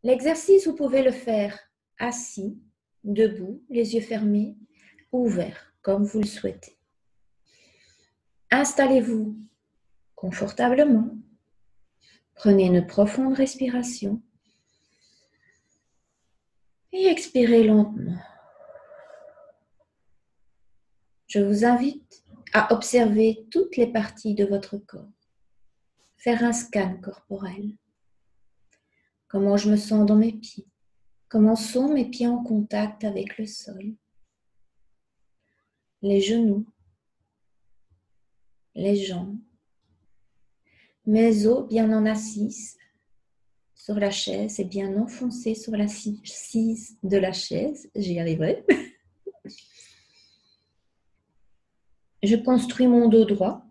L'exercice, vous pouvez le faire assis, debout, les yeux fermés, ouverts, comme vous le souhaitez. Installez-vous confortablement. Prenez une profonde respiration et expirez lentement. Je vous invite à observer toutes les parties de votre corps. Faire un scan corporel. Comment je me sens dans mes pieds? Comment sont mes pieds en contact avec le sol? Les genoux, les jambes, mes os bien en assise sur la chaise et bien enfoncés sur l'assise de la chaise. J'y arriverai. Je construis mon dos droit,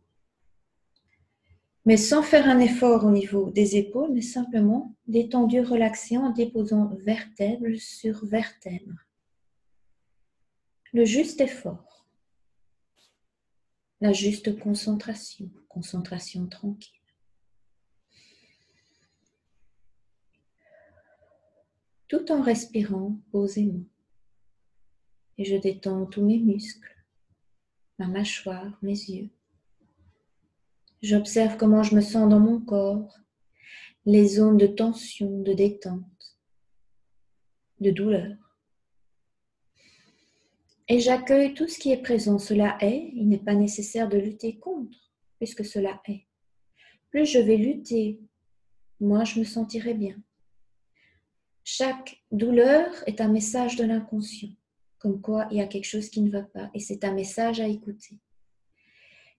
mais sans faire un effort au niveau des épaules, mais simplement détendu, relaxé en déposant vertèbre sur vertèbre. Le juste effort, la juste concentration, concentration tranquille. Tout en respirant posément. Et je détends tous mes muscles, ma mâchoire, mes yeux. J'observe comment je me sens dans mon corps, les zones de tension, de détente, de douleur. Et j'accueille tout ce qui est présent. Cela est, il n'est pas nécessaire de lutter contre, puisque cela est. Plus je vais lutter, moins je me sentirai bien. Chaque douleur est un message de l'inconscient, comme quoi il y a quelque chose qui ne va pas, et c'est un message à écouter.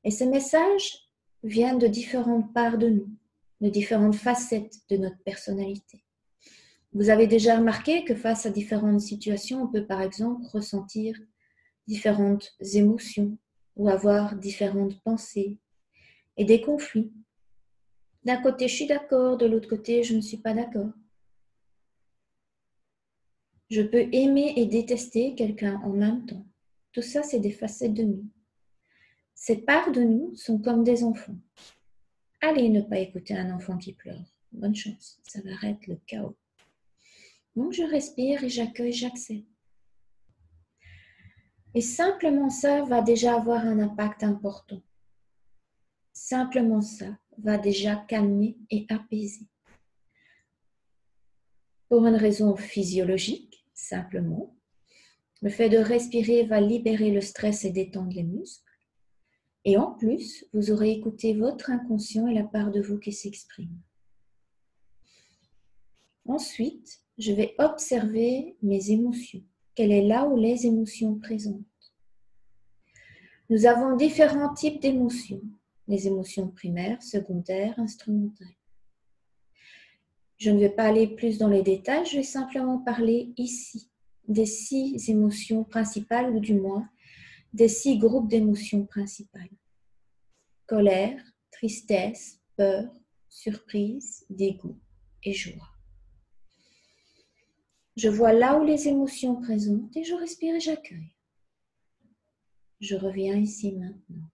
Et ces messages viennent de différentes parts de nous, de différentes facettes de notre personnalité. Vous avez déjà remarqué que face à différentes situations, on peut par exemple ressentir différentes émotions ou avoir différentes pensées et des conflits. D'un côté, je suis d'accord, de l'autre côté, je ne suis pas d'accord. Je peux aimer et détester quelqu'un en même temps. Tout ça, c'est des facettes de nous. Ces parts de nous sont comme des enfants. Allez ne pas écouter un enfant qui pleure. Bonne chance, ça va être le chaos. Donc, je respire et j'accueille, j'accepte. Et simplement ça va déjà avoir un impact important. Simplement ça va déjà calmer et apaiser. Pour une raison physiologique, simplement, le fait de respirer va libérer le stress et détendre les muscles. Et en plus, vous aurez écouté votre inconscient et la part de vous qui s'exprime. Ensuite, je vais observer mes émotions. Quelle est là où les émotions présentes? Nous avons différents types d'émotions. Les émotions primaires, secondaires, instrumentales. Je ne vais pas aller plus dans les détails, je vais simplement parler ici des 6 émotions principales, ou du moins des 6 groupes d'émotions principales. Colère, tristesse, peur, surprise, dégoût et joie. Je vois là où les émotions présentent et je respire et j'accueille. Je reviens ici maintenant.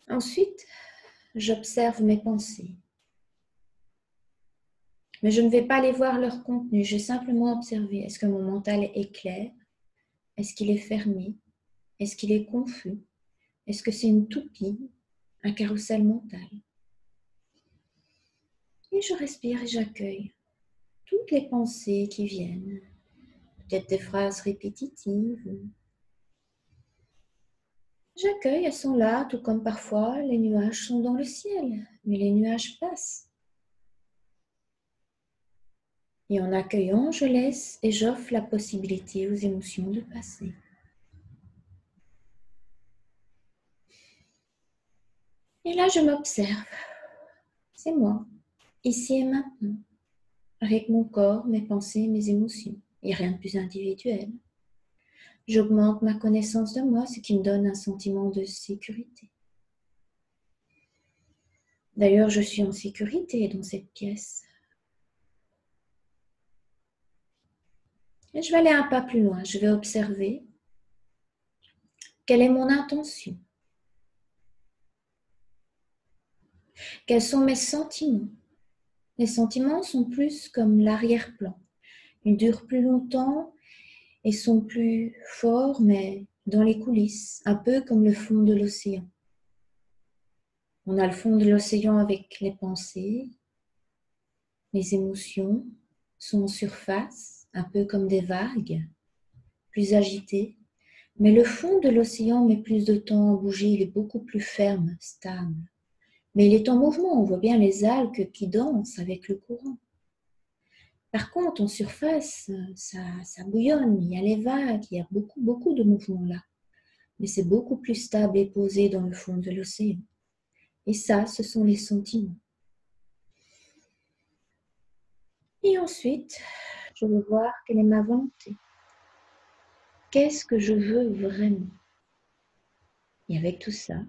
Ensuite, j'observe mes pensées. Mais je ne vais pas aller voir leur contenu, je vais simplement observer. Est-ce que mon mental est clair? Est-ce qu'il est fermé? Est-ce qu'il est confus? Est-ce que c'est une toupie? Un carrousel mental? Et je respire et j'accueille toutes les pensées qui viennent. Peut-être des phrases répétitives. J'accueille, elles sont là, tout comme parfois les nuages sont dans le ciel, mais les nuages passent. Et en accueillant, je laisse et j'offre la possibilité aux émotions de passer. Et là, je m'observe. C'est moi, ici et maintenant, avec mon corps, mes pensées, mes émotions. Il n'y a rien de plus individuel. J'augmente ma connaissance de moi, ce qui me donne un sentiment de sécurité. D'ailleurs, je suis en sécurité dans cette pièce. Et je vais aller un pas plus loin. Je vais observer Quelle est mon intention? Quels sont mes sentiments? Les sentiments sont plus comme l'arrière-plan. Ils durent plus longtemps et sont plus forts, mais dans les coulisses, un peu comme le fond de l'océan. On a le fond de l'océan avec les pensées, les émotions sont en surface, un peu comme des vagues, plus agitées. Mais le fond de l'océan met plus de temps à bouger, il est beaucoup plus ferme, stable. Mais il est en mouvement, on voit bien les algues qui dansent avec le courant. Par contre, en surface, ça bouillonne, il y a les vagues, il y a beaucoup de mouvements là. Mais c'est beaucoup plus stable et posé dans le fond de l'océan. Et ça, ce sont les sentiments. Et ensuite, je veux voir quelle est ma volonté. Qu'est-ce que je veux vraiment? Et avec tout ça,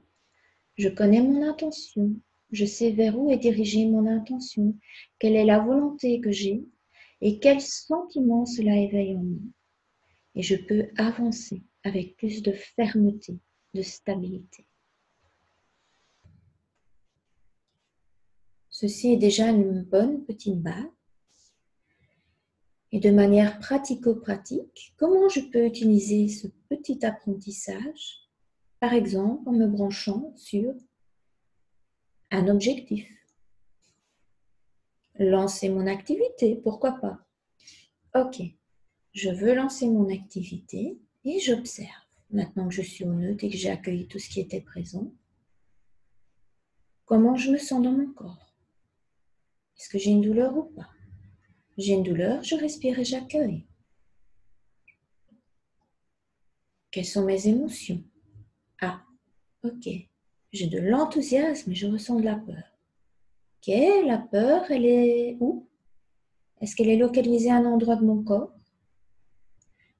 je connais mon intention. Je sais vers où est dirigée mon intention, quelle est la volonté que j'ai et quel sentiment cela éveille en moi. Et je peux avancer avec plus de fermeté, de stabilité. Ceci est déjà une bonne petite base. Et de manière pratico-pratique, comment je peux utiliser ce petit apprentissage, par exemple en me branchant sur un objectif. Lancer mon activité, pourquoi pas? Ok, je veux lancer mon activité et j'observe. Maintenant que je suis au neutre et que j'ai accueilli tout ce qui était présent, comment je me sens dans mon corps? Est-ce que j'ai une douleur ou pas? J'ai une douleur, je respire et j'accueille. Quelles sont mes émotions? Ah, ok, j'ai de l'enthousiasme et je ressens de la peur. Ok, la peur, elle est où? Est-ce qu'elle est localisée à un endroit de mon corps?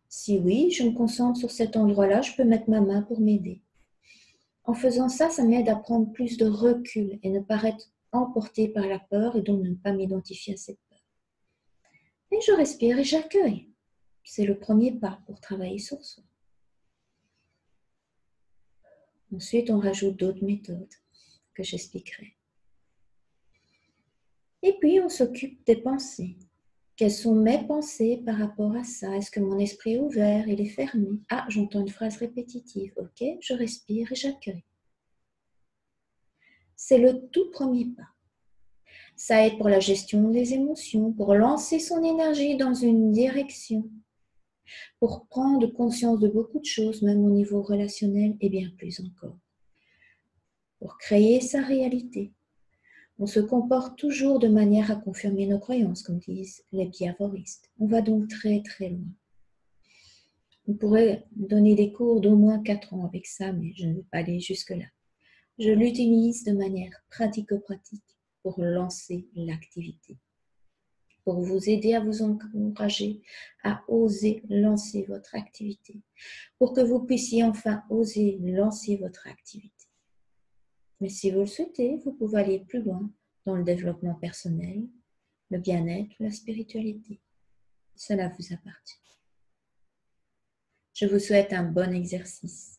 Si oui, je me concentre sur cet endroit-là, je peux mettre ma main pour m'aider. En faisant ça, ça m'aide à prendre plus de recul et ne pas être emporté par la peur et donc ne pas m'identifier à cette peur. Et je respire et j'accueille. C'est le premier pas pour travailler sur soi. Ensuite, on rajoute d'autres méthodes que j'expliquerai. Et puis, on s'occupe des pensées. Quelles sont mes pensées par rapport à ça? Est-ce que mon esprit est ouvert? Il est fermé? Ah, j'entends une phrase répétitive. Ok, je respire et j'accueille. C'est le tout premier pas. Ça aide pour la gestion des émotions, pour lancer son énergie dans une direction, pour prendre conscience de beaucoup de choses, même au niveau relationnel et bien plus encore. Pour créer sa réalité. On se comporte toujours de manière à confirmer nos croyances, comme disent les piaforistes. On va donc très très loin. On pourrait donner des cours d'au moins 4 ans avec ça, mais je ne vais pas aller jusque-là. Je l'utilise de manière pratico-pratique pour lancer l'activité, pour vous aider à vous encourager à oser lancer votre activité, pour que vous puissiez enfin oser lancer votre activité. Mais si vous le souhaitez, vous pouvez aller plus loin dans le développement personnel, le bien-être, la spiritualité. Cela vous appartient. Je vous souhaite un bon exercice.